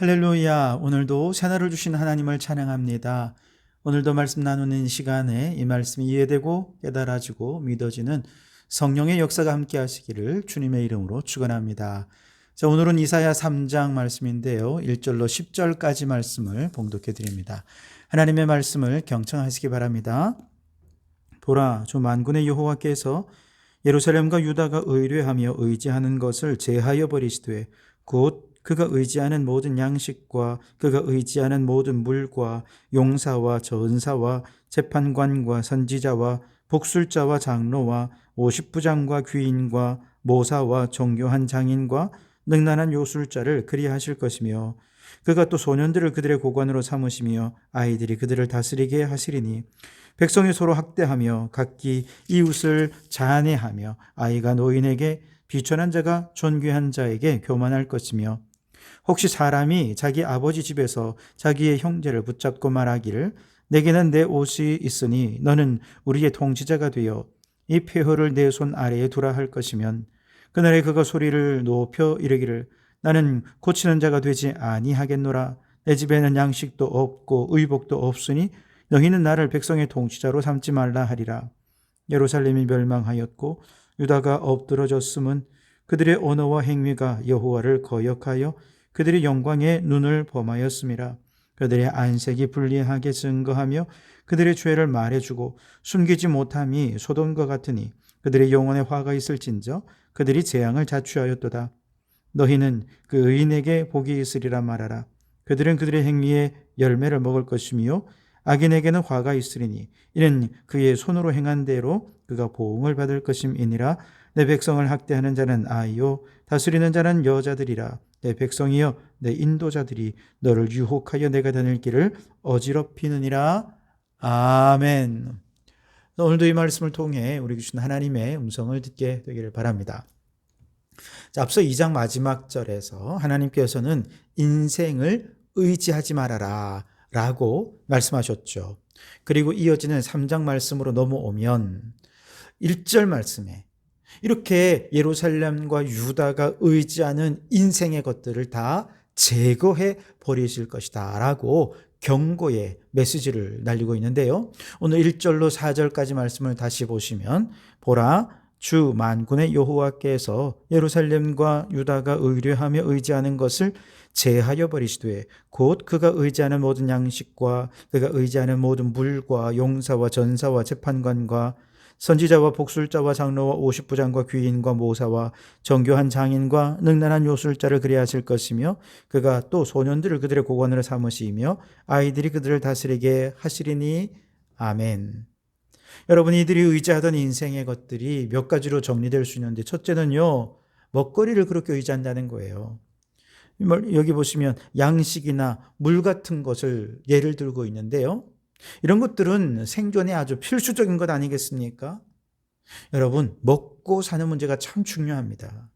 할렐루야. 오늘도 새날을 주신 하나님을 찬양합니다. 오늘도 말씀 나누는 시간에 이 말씀이 이해되고 깨달아지고 믿어지는 성령의 역사가 함께 하시기를 주님의 이름으로 축원합니다. 자, 오늘은 이사야 3장 말씀인데요. 1절로 10절까지 말씀을 봉독해 드립니다. 하나님의 말씀을 경청하시기 바랍니다. 보라, 주 만군의 여호와께서 예루살렘과 유다가 의뢰하며 의지하는 것을 제하여 버리시되 곧 그가 의지하는 모든 양식과 그가 의지하는 모든 물과 용사와 전사와 재판관과 선지자와 복술자와 장로와 50부장과 귀인과 모사와 정교한 장인과 능란한 요술자를 그리하실 것이며 그가 또 소년들을 그들의 고관으로 삼으시며 아이들이 그들을 다스리게 하시리니 백성이 서로 학대하며 각기 이웃을 잔해하며 아이가 노인에게 비천한 자가 존귀한 자에게 교만할 것이며 혹시 사람이 자기 아버지 집에서 자기의 형제를 붙잡고 말하기를 내게는 내 옷이 있으니 너는 우리의 통치자가 되어 이 폐허를 내 손 아래에 두라 할 것이면 그날에 그가 소리를 높여 이르기를 나는 고치는 자가 되지 아니하겠노라. 내 집에는 양식도 없고 의복도 없으니 너희는 나를 백성의 통치자로 삼지 말라 하리라. 예루살렘이 멸망하였고 유다가 엎드러졌음은 그들의 언어와 행위가 여호와를 거역하여 그들의 영광에 눈을 범하였음이라. 그들의 안색이 불리하게 증거하며 그들의 죄를 말해주고 숨기지 못함이 소돔과 같으니 그들의 영혼에 화가 있을진저 그들이 재앙을 자취하였도다. 너희는 그 의인에게 복이 있으리라 말하라. 그들은 그들의 행위의 열매를 먹을 것이며 악인에게는 화가 있으리니 이는 그의 손으로 행한 대로 그가 보응을 받을 것임이니라. 내 백성을 학대하는 자는 아이요 다스리는 자는 여자들이라. 내 백성이여 내 인도자들이 너를 유혹하여 내가 다닐 길을 어지럽히느니라. 아멘. 오늘도 이 말씀을 통해 우리 주신 하나님의 음성을 듣게 되기를 바랍니다. 자, 앞서 2장 마지막 절에서 하나님께서는 인생을 의지하지 말아라 라고 말씀하셨죠. 그리고 이어지는 3장 말씀으로 넘어오면 1절 말씀에 이렇게 예루살렘과 유다가 의지하는 인생의 것들을 다 제거해 버리실 것이다 라고 경고의 메시지를 날리고 있는데요. 오늘 1절로 4절까지 말씀을 다시 보시면 보라, 주 만군의 여호와께서 예루살렘과 유다가 의뢰하며 의지하는 것을 제하여 버리시되 곧 그가 의지하는 모든 양식과 그가 의지하는 모든 물과 용사와 전사와 재판관과 선지자와 복술자와 장로와 50부장과 귀인과 모사와 정교한 장인과 능란한 요술자를 그리하실 것이며 그가 또 소년들을 그들의 고관으로 삼으시며 아이들이 그들을 다스리게 하시리니. 아멘. 여러분, 이들이 의지하던 인생의 것들이 몇 가지로 정리될 수 있는데 첫째는요, 먹거리를 그렇게 의지한다는 거예요. 여기 보시면 양식이나 물 같은 것을 예를 들고 있는데요. 이런 것들은 생존에 아주 필수적인 것 아니겠습니까? 여러분, 먹고 사는 문제가 참 중요합니다.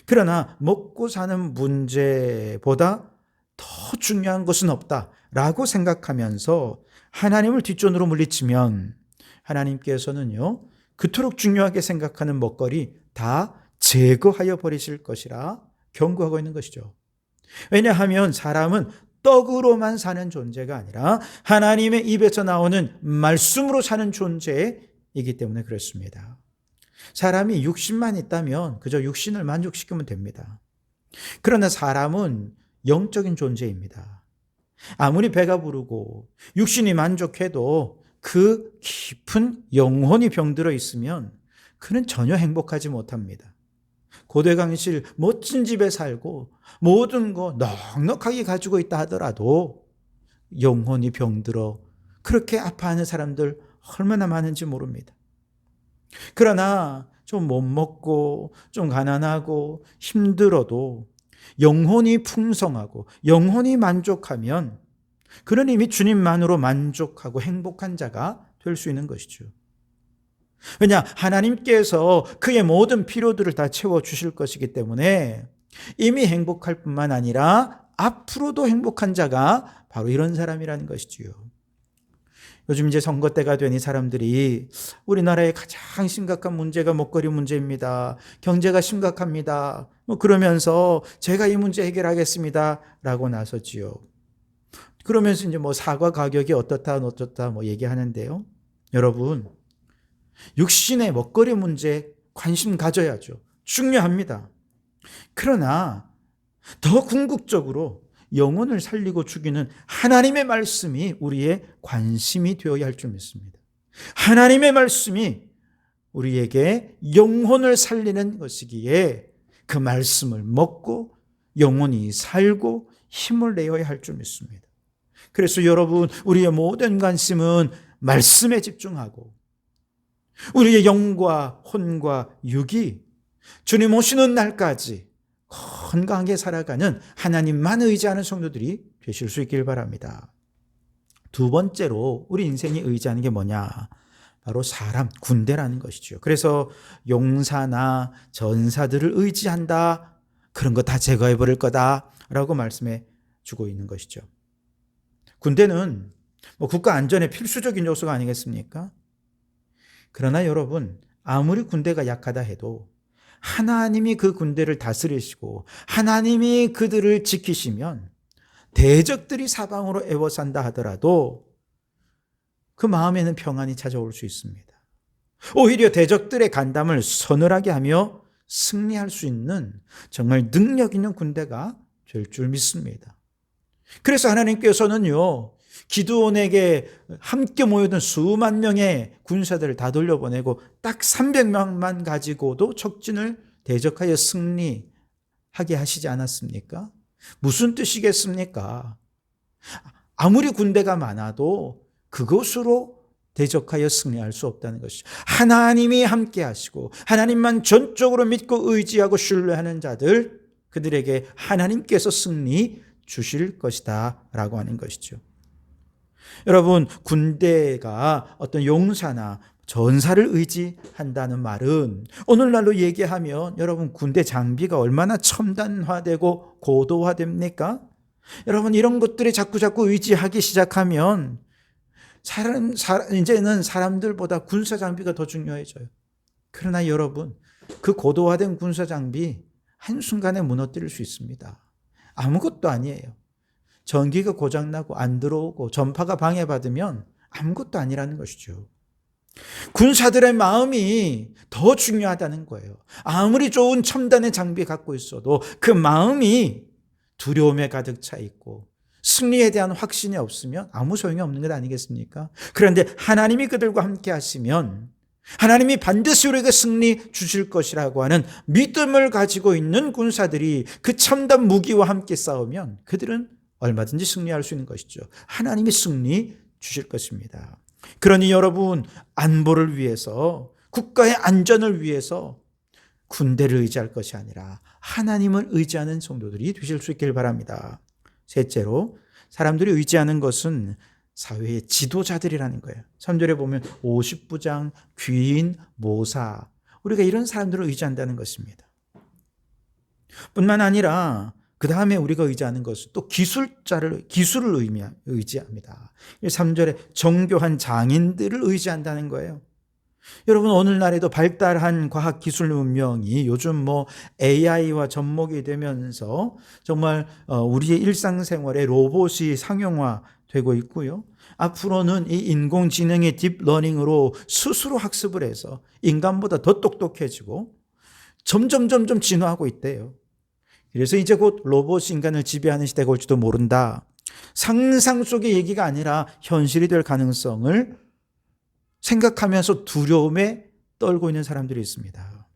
그러나 먹고 사는 문제보다 더 중요한 것은 없다라고 생각하면서 하나님을 뒷전으로 물리치면 하나님께서는요, 그토록 중요하게 생각하는 먹거리 다 제거하여 버리실 것이라 경고하고 있는 것이죠. 왜냐하면 사람은 떡으로만 사는 존재가 아니라 하나님의 입에서 나오는 말씀으로 사는 존재이기 때문에 그렇습니다. 사람이 육신만 있다면 그저 육신을 만족시키면 됩니다. 그러나 사람은 영적인 존재입니다. 아무리 배가 부르고 육신이 만족해도 그 깊은 영혼이 병들어 있으면 그는 전혀 행복하지 못합니다. 고대강실 멋진 집에 살고 모든 거 넉넉하게 가지고 있다 하더라도 영혼이 병들어 그렇게 아파하는 사람들 얼마나 많은지 모릅니다. 그러나 좀 못 먹고 좀 가난하고 힘들어도 영혼이 풍성하고 영혼이 만족하면 그는 이미 주님만으로 만족하고 행복한 자가 될 수 있는 것이죠. 왜냐? 하나님께서 그의 모든 필요들을 다 채워주실 것이기 때문에 이미 행복할 뿐만 아니라 앞으로도 행복한 자가 바로 이런 사람이라는 것이지요. 요즘 이제 선거 때가 되니 사람들이 우리나라의 가장 심각한 문제가 먹거리 문제입니다. 경제가 심각합니다. 그러면서 제가 이 문제 해결하겠습니다. 라고 나섰지요. 그러면서 이제 사과 가격이 어떻다 얘기하는데요. 여러분, 육신의 먹거리 문제 관심 가져야죠. 중요합니다. 그러나 더 궁극적으로 영혼을 살리고 죽이는 하나님의 말씀이 우리의 관심이 되어야 할 줄 믿습니다. 하나님의 말씀이 우리에게 영혼을 살리는 것이기에 그 말씀을 먹고 영혼이 살고 힘을 내어야 할 줄 믿습니다. 그래서 여러분, 우리의 모든 관심은 말씀에 집중하고 우리의 영과 혼과 육이 주님 오시는 날까지 건강하게 살아가는 하나님만 의지하는 성도들이 되실 수 있길 바랍니다. 두 번째로 우리 인생이 의지하는 게 뭐냐? 바로 사람, 군대라는 것이죠. 그래서 용사나 전사들을 의지한다. 그런 거 다 제거해 버릴 거다라고 말씀해 주고 있는 것이죠. 군대는 국가 안전의 필수적인 요소가 아니겠습니까? 그러나 여러분, 아무리 군대가 약하다 해도 하나님이 그 군대를 다스리시고 하나님이 그들을 지키시면 대적들이 사방으로 애워싼다 하더라도 그 마음에는 평안이 찾아올 수 있습니다. 오히려 대적들의 간담을 서늘하게 하며 승리할 수 있는 정말 능력 있는 군대가 될 줄 믿습니다. 그래서 하나님께서는요, 기드온에게 함께 모여든 수만 명의 군사들을 다 돌려보내고 딱 300명만 가지고도 적진을 대적하여 승리하게 하시지 않았습니까? 무슨 뜻이겠습니까? 아무리 군대가 많아도 그것으로 대적하여 승리할 수 없다는 것이죠. 하나님이 함께 하시고 하나님만 전적으로 믿고 의지하고 신뢰하는 자들, 그들에게 하나님께서 승리 주실 것이다 라고 하는 것이죠. 여러분, 군대가 어떤 용사나 전사를 의지한다는 말은 오늘날로 얘기하면 여러분, 군대 장비가 얼마나 첨단화되고 고도화됩니까? 여러분, 이런 것들이 자꾸 의지하기 시작하면 이제는 사람들보다 군사 장비가 더 중요해져요. 그러나 여러분, 그 고도화된 군사 장비 한순간에 무너뜨릴 수 있습니다. 아무것도 아니에요. 전기가 고장나고 안 들어오고 전파가 방해받으면 아무것도 아니라는 것이죠. 군사들의 마음이 더 중요하다는 거예요. 아무리 좋은 첨단의 장비 갖고 있어도 그 마음이 두려움에 가득 차 있고 승리에 대한 확신이 없으면 아무 소용이 없는 것 아니겠습니까? 그런데 하나님이 그들과 함께 하시면 하나님이 반드시 우리에게 승리 주실 것이라고 하는 믿음을 가지고 있는 군사들이 그 첨단 무기와 함께 싸우면 그들은 얼마든지 승리할 수 있는 것이죠. 하나님이 승리 주실 것입니다. 그러니 여러분, 안보를 위해서, 국가의 안전을 위해서 군대를 의지할 것이 아니라 하나님을 의지하는 성도들이 되실 수 있길 바랍니다. 셋째로, 사람들이 의지하는 것은 사회의 지도자들이라는 거예요. 3절에 보면 50부장, 귀인, 모사, 우리가 이런 사람들을 의지한다는 것입니다. 뿐만 아니라 그 다음에 우리가 의지하는 것은 또 기술을 의지합니다. 3절에 정교한 장인들을 의지한다는 거예요. 여러분, 오늘날에도 발달한 과학기술 문명이 요즘 AI와 접목이 되면서 정말 우리의 일상생활에 로봇이 상용화되고 있고요. 앞으로는 이 인공지능의 딥러닝으로 스스로 학습을 해서 인간보다 더 똑똑해지고 점점 진화하고 있대요. 그래서 이제 곧 로봇이 인간을 지배하는 시대가 올지도 모른다. 상상 속의 얘기가 아니라 현실이 될 가능성을 생각하면서 두려움에 떨고 있는 사람들이 있습니다.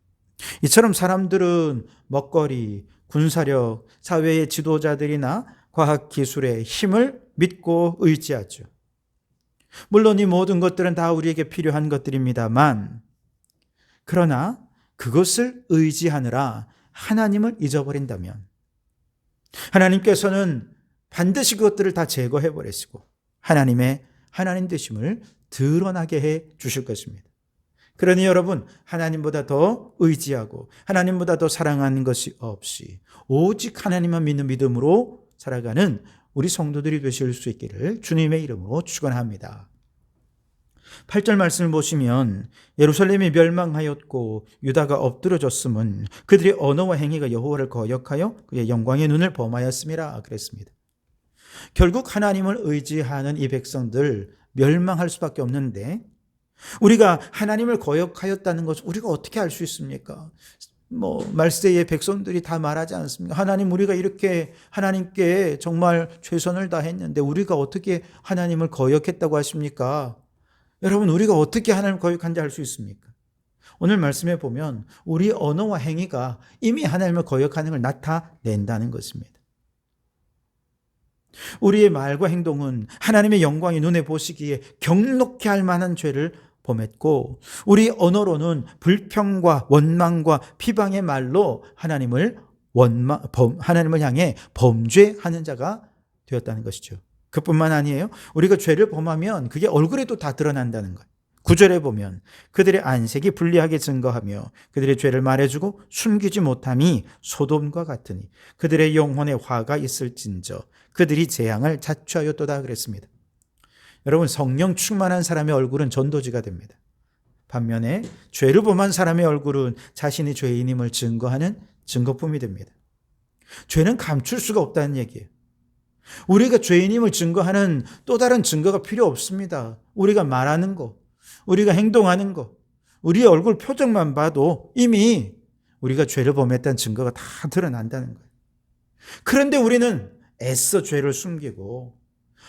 이처럼 사람들은 먹거리, 군사력, 사회의 지도자들이나 과학기술의 힘을 믿고 의지하죠. 물론 이 모든 것들은 다 우리에게 필요한 것들입니다만, 그러나 그것을 의지하느라 하나님을 잊어버린다면 하나님께서는 반드시 그것들을 다 제거해 버리시고 하나님 되심을 드러나게 해 주실 것입니다. 그러니 여러분, 하나님보다 더 의지하고 하나님보다 더 사랑하는 것이 없이 오직 하나님만 믿는 믿음으로 살아가는 우리 성도들이 되실 수 있기를 주님의 이름으로 축원합니다. 8절 말씀을 보시면 예루살렘이 멸망하였고 유다가 엎드러졌음은 그들의 언어와 행위가 여호와를 거역하여 그의 영광의 눈을 범하였음이라 그랬습니다. 결국 하나님을 의지하는 이 백성들 멸망할 수밖에 없는데, 우리가 하나님을 거역하였다는 것을 우리가 어떻게 알 수 있습니까? 말세의 백성들이 다 말하지 않습니까? 하나님, 우리가 이렇게 하나님께 정말 최선을 다했는데 우리가 어떻게 하나님을 거역했다고 하십니까? 여러분, 우리가 어떻게 하나님을 거역한지 알 수 있습니까? 오늘 말씀에 보면 우리 언어와 행위가 이미 하나님을 거역하는 걸 나타낸다는 것입니다. 우리의 말과 행동은 하나님의 영광이 눈에 보시기에 경록케 할 만한 죄를 범했고, 우리 언어로는 불평과 원망과 비방의 말로 하나님을 향해 범죄하는 자가 되었다는 것이죠. 그뿐만 아니에요. 우리가 죄를 범하면 그게 얼굴에도 다 드러난다는 거예요. 9절에 보면 그들의 안색이 불리하게 증거하며 그들의 죄를 말해주고 숨기지 못함이 소돔과 같으니 그들의 영혼에 화가 있을진저 그들이 재앙을 자초하였도다 그랬습니다. 여러분, 성령 충만한 사람의 얼굴은 전도지가 됩니다. 반면에 죄를 범한 사람의 얼굴은 자신이 죄인임을 증거하는 증거품이 됩니다. 죄는 감출 수가 없다는 얘기예요. 우리가 죄인임을 증거하는 또 다른 증거가 필요 없습니다. 우리가 말하는 거, 우리가 행동하는 거, 우리의 얼굴 표정만 봐도 이미 우리가 죄를 범했다는 증거가 다 드러난다는 거예요. 그런데 우리는 애써 죄를 숨기고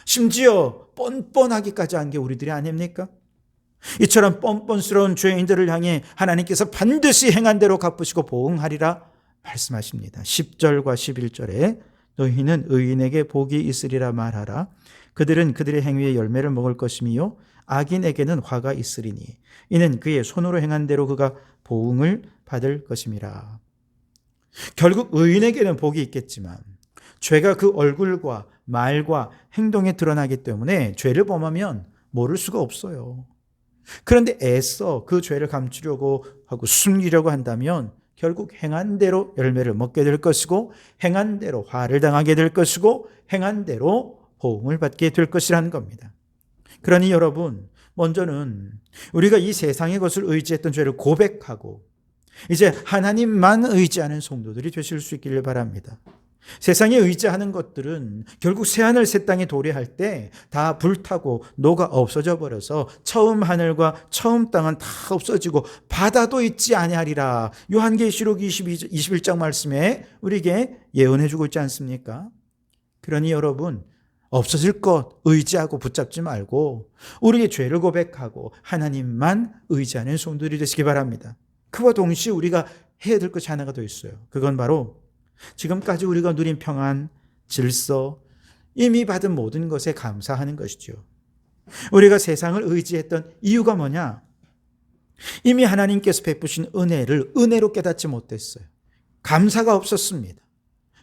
심지어 뻔뻔하기까지 한 게 우리들이 아닙니까? 이처럼 뻔뻔스러운 죄인들을 향해 하나님께서 반드시 행한 대로 갚으시고 보응하리라 말씀하십니다. 10절과 11절에 너희는 의인에게 복이 있으리라 말하라. 그들은 그들의 행위의 열매를 먹을 것이며 악인에게는 화가 있으리니 이는 그의 손으로 행한 대로 그가 보응을 받을 것임이라. 결국 의인에게는 복이 있겠지만 죄가 그 얼굴과 말과 행동에 드러나기 때문에 죄를 범하면 모를 수가 없어요. 그런데 애써 그 죄를 감추려고 하고 숨기려고 한다면 결국 행한 대로 열매를 먹게 될 것이고 행한 대로 화를 당하게 될 것이고 행한 대로 보응을 받게 될 것이라는 겁니다. 그러니 여러분, 먼저는 우리가 이 세상의 것을 의지했던 죄를 고백하고 이제 하나님만 의지하는 성도들이 되실 수 있기를 바랍니다. 세상에 의지하는 것들은 결국 새하늘 새 땅에 도래할 때 다 불타고 녹아 없어져 버려서 처음 하늘과 처음 땅은 다 없어지고 바다도 있지 아니하리라. 요한계시록 21장 말씀에 우리에게 예언해 주고 있지 않습니까? 그러니 여러분, 없어질 것 의지하고 붙잡지 말고 우리의 죄를 고백하고 하나님만 의지하는 성도들이 되시기 바랍니다. 그와 동시에 우리가 해야 될 것이 하나가 더 있어요. 그건 바로 지금까지 우리가 누린 평안, 질서, 이미 받은 모든 것에 감사하는 것이죠. 우리가 세상을 의지했던 이유가 뭐냐? 이미 하나님께서 베푸신 은혜를 은혜로 깨닫지 못했어요. 감사가 없었습니다.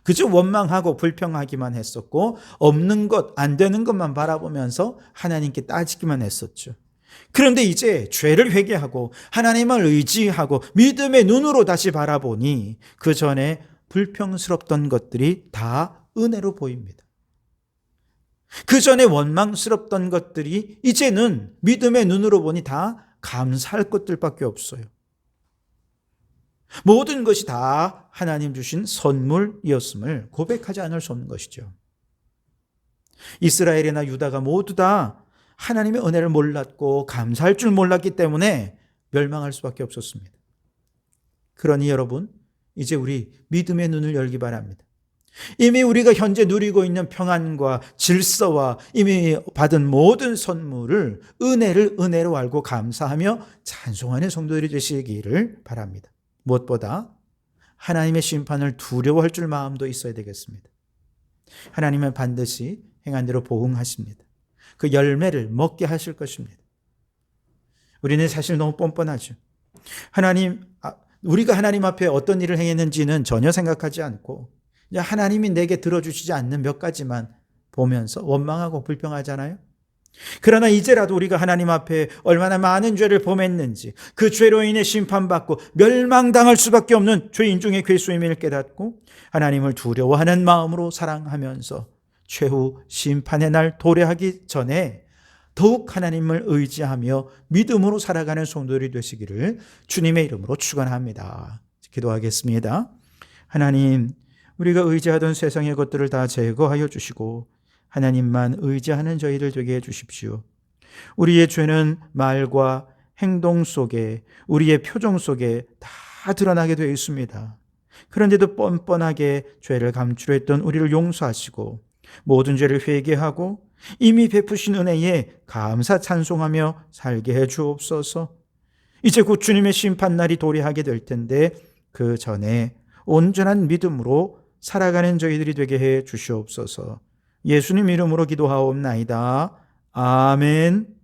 그저 원망하고 불평하기만 했었고 없는 것, 안 되는 것만 바라보면서 하나님께 따지기만 했었죠. 그런데 이제 죄를 회개하고 하나님을 의지하고 믿음의 눈으로 다시 바라보니 그 전에 불평스럽던 것들이 다 은혜로 보입니다. 그 전에 원망스럽던 것들이 이제는 믿음의 눈으로 보니 다 감사할 것들밖에 없어요. 모든 것이 다 하나님 주신 선물이었음을 고백하지 않을 수 없는 것이죠. 이스라엘이나 유다가 모두 다 하나님의 은혜를 몰랐고 감사할 줄 몰랐기 때문에 멸망할 수밖에 없었습니다. 그러니 여러분, 이제 우리 믿음의 눈을 열기 바랍니다. 이미 우리가 현재 누리고 있는 평안과 질서와 이미 받은 모든 선물을 은혜를 은혜로 알고 감사하며 찬송하는 성도들이 되시기를 바랍니다. 무엇보다 하나님의 심판을 두려워할 줄 마음도 있어야 되겠습니다. 하나님은 반드시 행한 대로 보응하십니다. 그 열매를 먹게 하실 것입니다. 우리는 사실 너무 뻔뻔하죠. 우리가 하나님 앞에 어떤 일을 행했는지는 전혀 생각하지 않고 하나님이 내게 들어주시지 않는 몇 가지만 보면서 원망하고 불평하잖아요. 그러나 이제라도 우리가 하나님 앞에 얼마나 많은 죄를 범했는지 그 죄로 인해 심판받고 멸망당할 수밖에 없는 죄인 중에 괴수임을 깨닫고 하나님을 두려워하는 마음으로 사랑하면서 최후 심판의 날 도래하기 전에 더욱 하나님을 의지하며 믿음으로 살아가는 성도들이 되시기를 주님의 이름으로 축원합니다. 기도하겠습니다. 하나님, 우리가 의지하던 세상의 것들을 다 제거하여 주시고 하나님만 의지하는 저희들 되게 해 주십시오. 우리의 죄는 말과 행동 속에, 우리의 표정 속에 다 드러나게 되어 있습니다. 그런데도 뻔뻔하게 죄를 감추려했던 우리를 용서하시고 모든 죄를 회개하고 이미 베푸신 은혜에 감사 찬송하며 살게 해 주옵소서. 이제 곧 주님의 심판날이 도래하게 될 텐데 그 전에 온전한 믿음으로 살아가는 저희들이 되게 해 주시옵소서. 예수님 이름으로 기도하옵나이다. 아멘.